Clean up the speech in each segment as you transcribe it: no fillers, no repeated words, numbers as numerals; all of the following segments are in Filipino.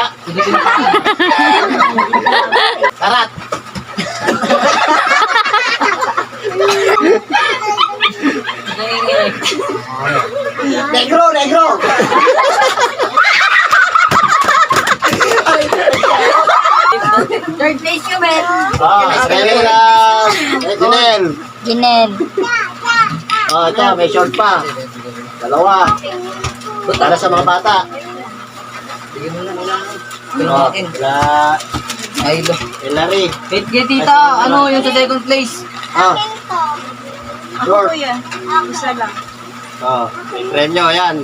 Luya. Karat. Negro, negro. Third place yung men. Spelling Ginel. Ginel. Ito, may short pa. Dalawa. Para sa mga bata. Hilary. Wait, tita, ano yung sa second place? Short. Isa lang. May premyo, ayan.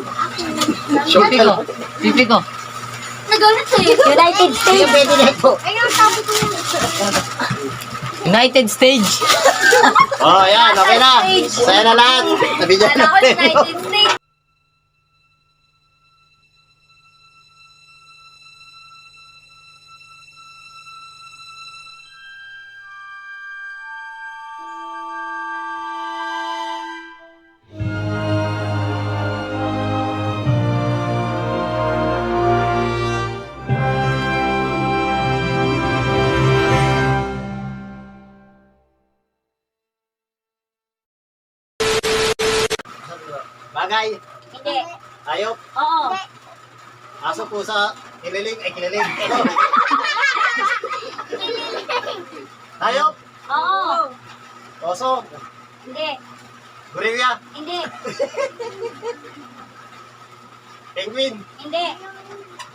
Short Pipi ko. Pipi ko. Nagulat sa'yo. United States. Pwede na ito. Ayun, sabi ko yun. United Stage. Ayan, okay na. Saya na lahat. Nabigyan na premyo. United States. Bagay. Hindi. Hayop. Oo. Aso, pusa. Kililing. Ay, kililing. Ano? Hayop. Oo. Oso. Hindi. Gorilla. Hindi. Penguin. Hindi.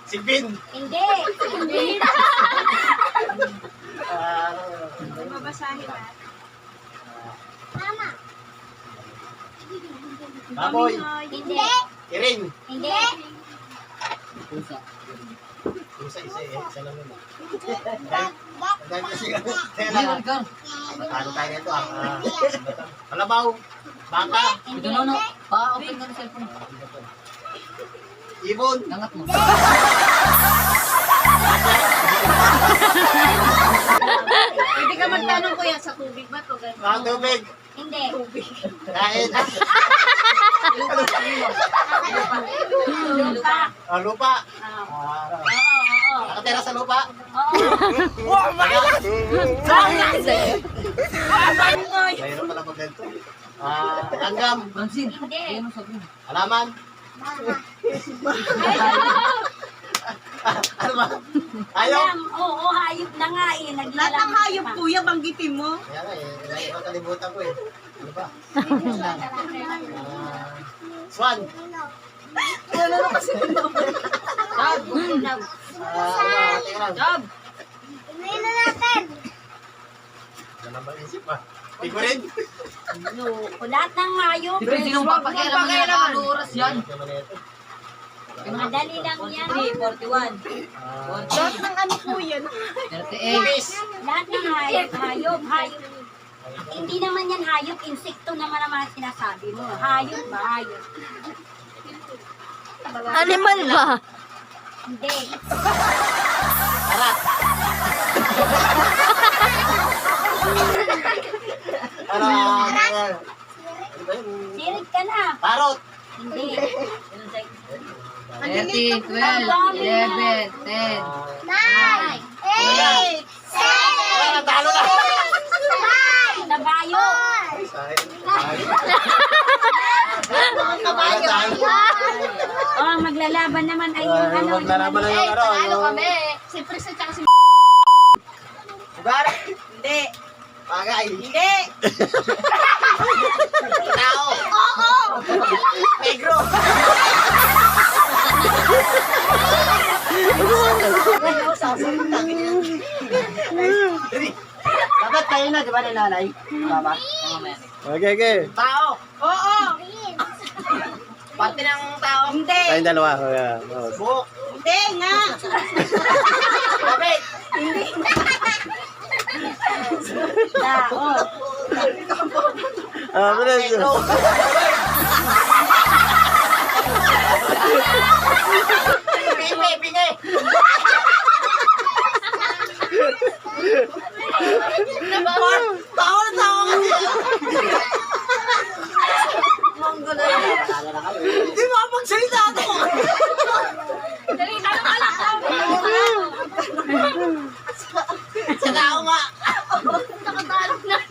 Sigbin. Hindi. Hindi. Babasahin na. Mama. Baboy. Hindi. Kiring. Hindi. Pusa. Pusa, isa lang yun. Ang dami kasi kaya Hindi, lang. Edgar. Matalo tayo nito Kalabaw. Baka. Ito no, no. Pa-open ka ng cellphone. Ibon. Langat mo. Pwede ka magtanong kuya sa tubig ba to? Mga tubig. Hindi. Kain. Lupa. Lupa. Oo. Nakatira sa lupa. Oo. Mayroon pala pag ganito. Langgam. Bansin. Hindi. Ayun ang sabi. Halaman. Ano ba? Hayop. Oo, hayop na nga eh. Lahat ng hayop kuya, banggitin mo. Kaya nga eh. Nakalimutan ko eh. Ano ba? Swan. Wala na kasi Ano ba? Tingnan. Job! Tingnan na natin. Wala bang isip pa? Figurin. Lahat ng hayop. Siyempre, sinong papakialaman niya na ano oras yan? Madali lang yan. 41. lahat ng ano kuya. 38. Lahat ng hayop. Hindi naman yan hayop, insekto naman ang sinasabi mo. Hayop ba? Hayop. Animal ba? Hindi. Karat. Ano? Sirit ka na. Parot. Hindi. 30, 12, 11, 10. 9, 8, 7, Talo na. Kabayo. Oh, maglalaban naman ay yung ano. Maglalaban na yung ano. Siyempre sa tsaka si Lugar. Hindi. Bagay. Hindi. Tao. Oo. Negro. Dapat kayo na, di ba ni nanay? Mama. Okay. Tao. Oo. Parte ng tao. Hindi. Tayong dalawa. Buhok. Hindi nga. Kapit. tao. Negro. Pingi. Tao na tao kasi. Hindi mo magsalita ako. Dali, talo ka lang.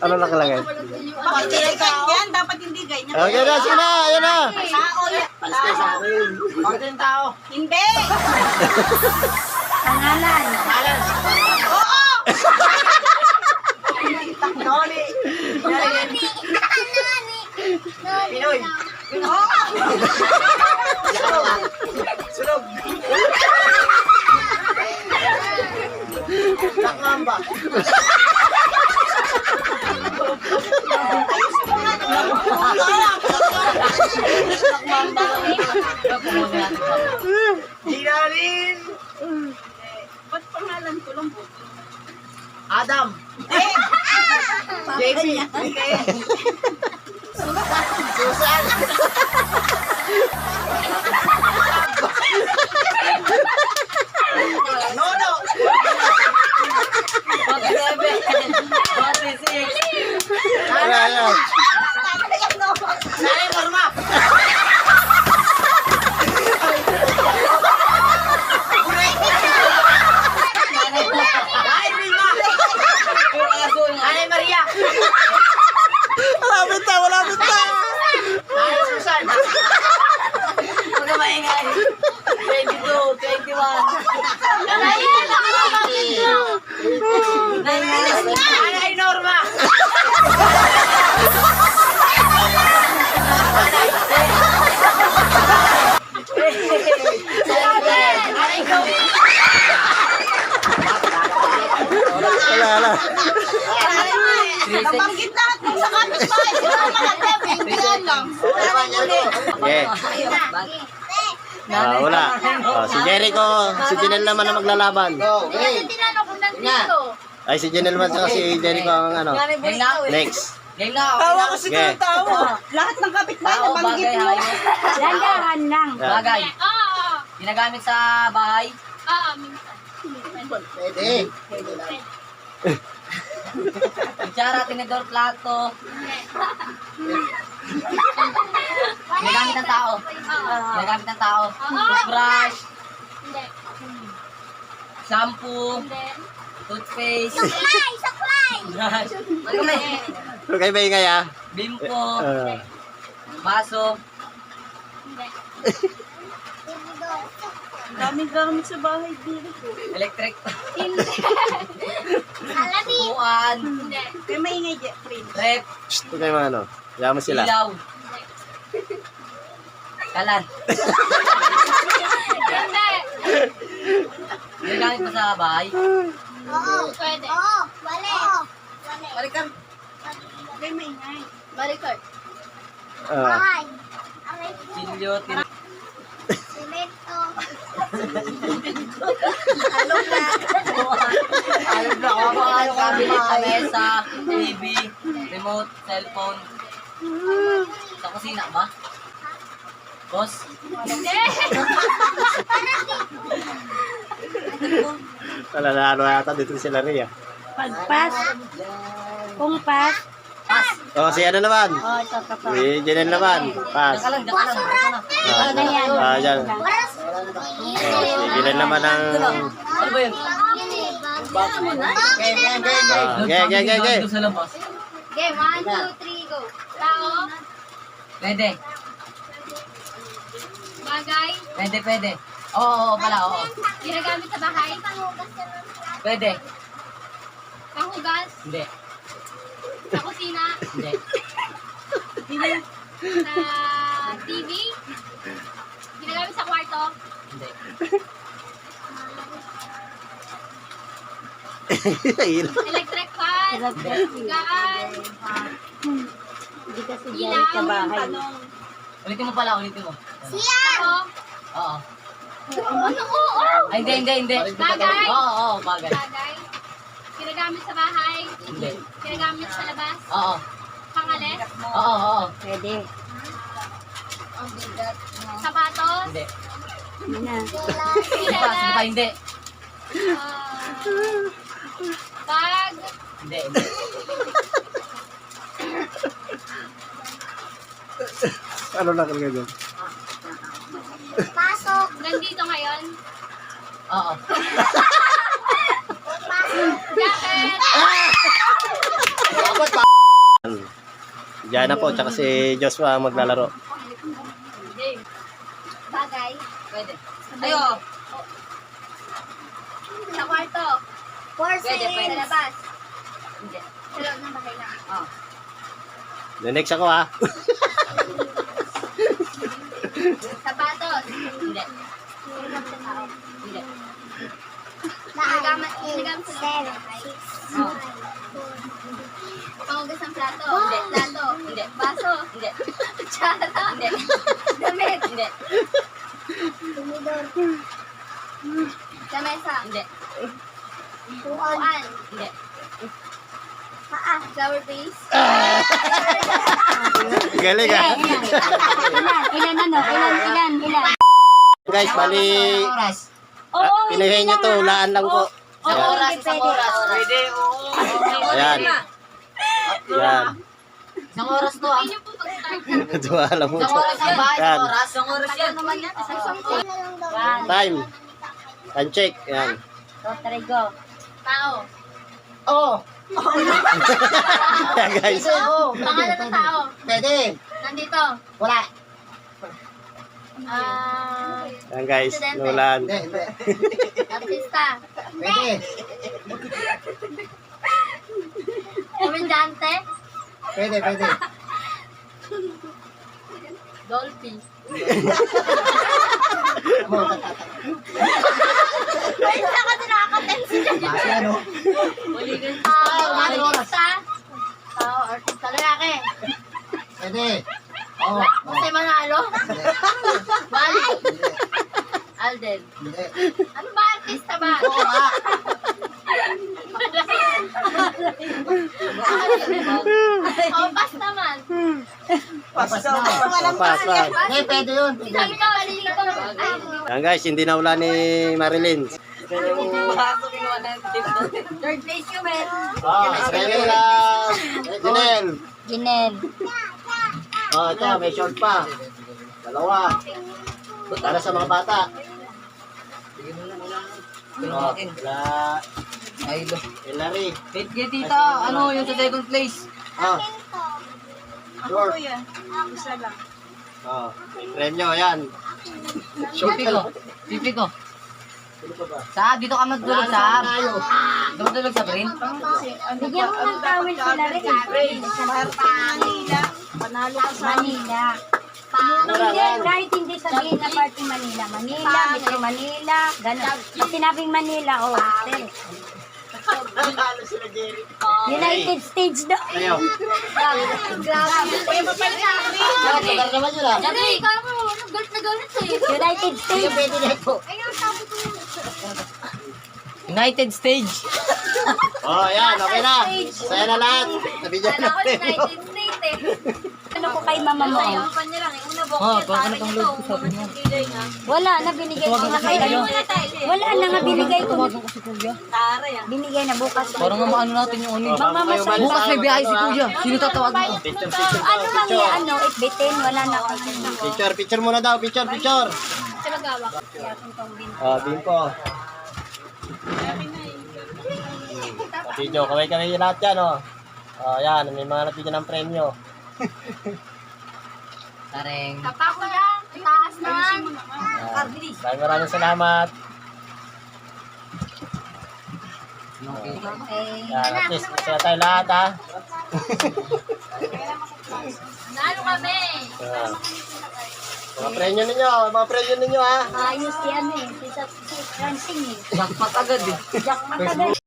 Ano nakalagay? Bakit hindi ganyan? Dapat hindi ganyan. Okay na, sige na, ayan na. Tao yan. Tao. Hindi. Pangalan. Oo! Noli. Pinoy. Oo! Sunog. Black Mamba. Ginalin. Ba't pangalan ko lang po? Adam. Eh! JP. Susan. Nono. 47. 46. Ayan. Nanay Norma. Nanay Vilma. Nanay Maria. Malapit na, malapit na. Nanay Susan. Huwag ka maingay. 22, 21. Nanay Norma. Nanay Chloe. Wala. Nabanggit lahat ng sa kapitbahay. Sino ang malagay? Bigyan lang. Okay. Wala. Si Jericho, si Janelle naman ang maglalaban. Ay, si Janelle naman saka si Jericho ang ano. Game na. Next. Game na. Tawa ko Okay. tawa. Lahat ng kapitbahay Tao, nabanggit bagay, mo. hayop. Landahan lang. Bagay. Ginagamit sa bahay. Pwede. Kutsara, tinidor, plato. Ginagamit ng tao. Ginagamit ng tao. Toothbrush. Shampoo. Toothpaste. Brush. Okay ba yung kaya? Bimpo. Baso. Daming gamit sa bahay dito. Electric. Upuan. Kaya maingay dyan, friend. Rep. Ito kayo mga ano. Yaman sila. Ilaw. Kalan. Ginagamit mo sa bahay. Balikan. Kaya maingay. Silyo. Alam na ako mga cabinet sa mesa, TV, remote, cellphone. Sa kusina ba? Boss? Wala na ano yata dito sila Rhea. Pagpas. Kumpas. Pass. Si ano naman? Ito ka pa. Si Janelle naman. Pass. Diyan ka lang, diyan ka lang. Ito na. Ano yan? Dyan. Si Janelle naman ang... Ano ba yun? Okay. Doon sa labas. Okay, 1, 2, 3, go. Tao. Pwede. Bagay. Pwede. Oo, pala, oo. Ginagamit sa bahay. Pwede. Panghugas. Hindi. Sa kusina. Hindi. Sa TV. Ginagamit sa kwarto. Hindi. Electric fan. Higaan. Ilaw. Ulitin mo pala, ulitin mo. Ako. Oo. Ano? Oo. Ay, hindi. Bagay. Oo, bagay. Bagay. Ginagamit sa bahay. Hindi. Ginagamit sa labas. Oo. Pangalis. Oo. Pwede. Sapatos. Hindi. Sinelas. Sige pa, hindi. Bag. Hindi. Ano nakalagay dyan? Nandito ngayon. Oo. Jacket. Dapat Diana po, tsaka si Joshua maglalaro. Bagay. Pwede. Ayo. Sa kwarto. Force. Pwede, pwede. Sa labas. Hindi. Sa loob ng bahay lang. Oh. Next ako ha. Sapatos. Hindi. Ilagam sa tao. Hindi. Ilagam sa bahay. Oh. Pangugas ng plato. Hindi. Plato. Hindi. Baso. Hindi. Kutsara. Hindi. Damit. Hindi. Tumidor. Sa mesa. Hindi. Upuan. Hindi. Paa. Flower vase. Galing ha. Ilan ano? Ilan? Guys, bali, Oo, pinahin nyo to, hulaan lang po. Oo, Oras, hindi isang pwede. oras. Pwede, oo. Ayan. Yan. Isang oras to ah. Dua lang mo. Isang oras yan ba? Yan. Isang oras. Isang oras yan. Naman yan. Yan. Time. Time check. Yan. Rodrigo. Tao. Oh! Yan guys. Pangalan ng tao. Pwede! Nandito. Wala! Yan guys. Nulan. Hindi, hindi. Artista. Pwede! Komendante. Pwede, pwede. Dolphy. Mo, Wait, saka nakaka-tense dyan. Basta ano? Artista. Tao, artista. Lalaki. Pwede! Oo. Jose Manalo. Bali. Hindi. Alden. Hindi. Ano ba? Artista ba? Oo nga! Oh, pass naman. Basta na. Papas. Hindi, pwede yun. Pwede. Sabi ka, malilito. Yan guys, hindi na wala ni Marilyn. Baso kinuha na yung tip. Third place you, man. Ready na. Jinel. Ginel. Oh, ito, may short pa. Dalawa. Para sa mga bata. Oh, la... Ay, lo. Hillary. Wait kay tita, ano yung sa second place? Ah. Short. Oh, premyo, yan. Pipi ko. Pipi ko. Sino pa ba? Sa, dito ka magdulog sa. Tayo. Dudulog sa brain. Bigyan mo ng towel sila rin. Manila. Manila. Kahit hindi sabihin na party Manila. Manila, Metro Manila, gano'n. Pag sinabing Manila, oh, hotel. United States daw. Ayaw. Grabe. Tagar naman yun ah. Sabi, ikaw mo, galit na galit eh. United States. Pwede na ito. United Stage. Oh, yan. Okay na. Saya na lahat. Nabigyan Kala ko natin. United States eh. Ano ko kay mama mo? Oh, kung ano pang load ko sabi niya. Wala na, binigay ko na kay ano. Wala na nga, binigay ko. Tawagan ko si Kuya. Binigay na bukas. Parang nga maano natin yung ano. Oh, baka kayo umalis Bukas sa may biyahe si ano, Kuya. Sino tatawagin ko? Picture, Ano lang yan, ano, itbitin, wala na ako. Picture, picture muna daw. Picture, picture. Kasi magawak. Kaya kung tong bin. Oh, bimpo. Video, kaway-kaway lahat yan, oh. Oh, yan. May mga nabigyan ng premyo. Tareng. Tapa ko yan, taas naman. Maraming salamat. Okay. Yan, at least, masaya tayo lahat, ha. Nalo kami. Yan. Mga premyo ninyo, ha. Ayos si ano eh, si Francine eh. Jackpot agad eh. Jack matagal.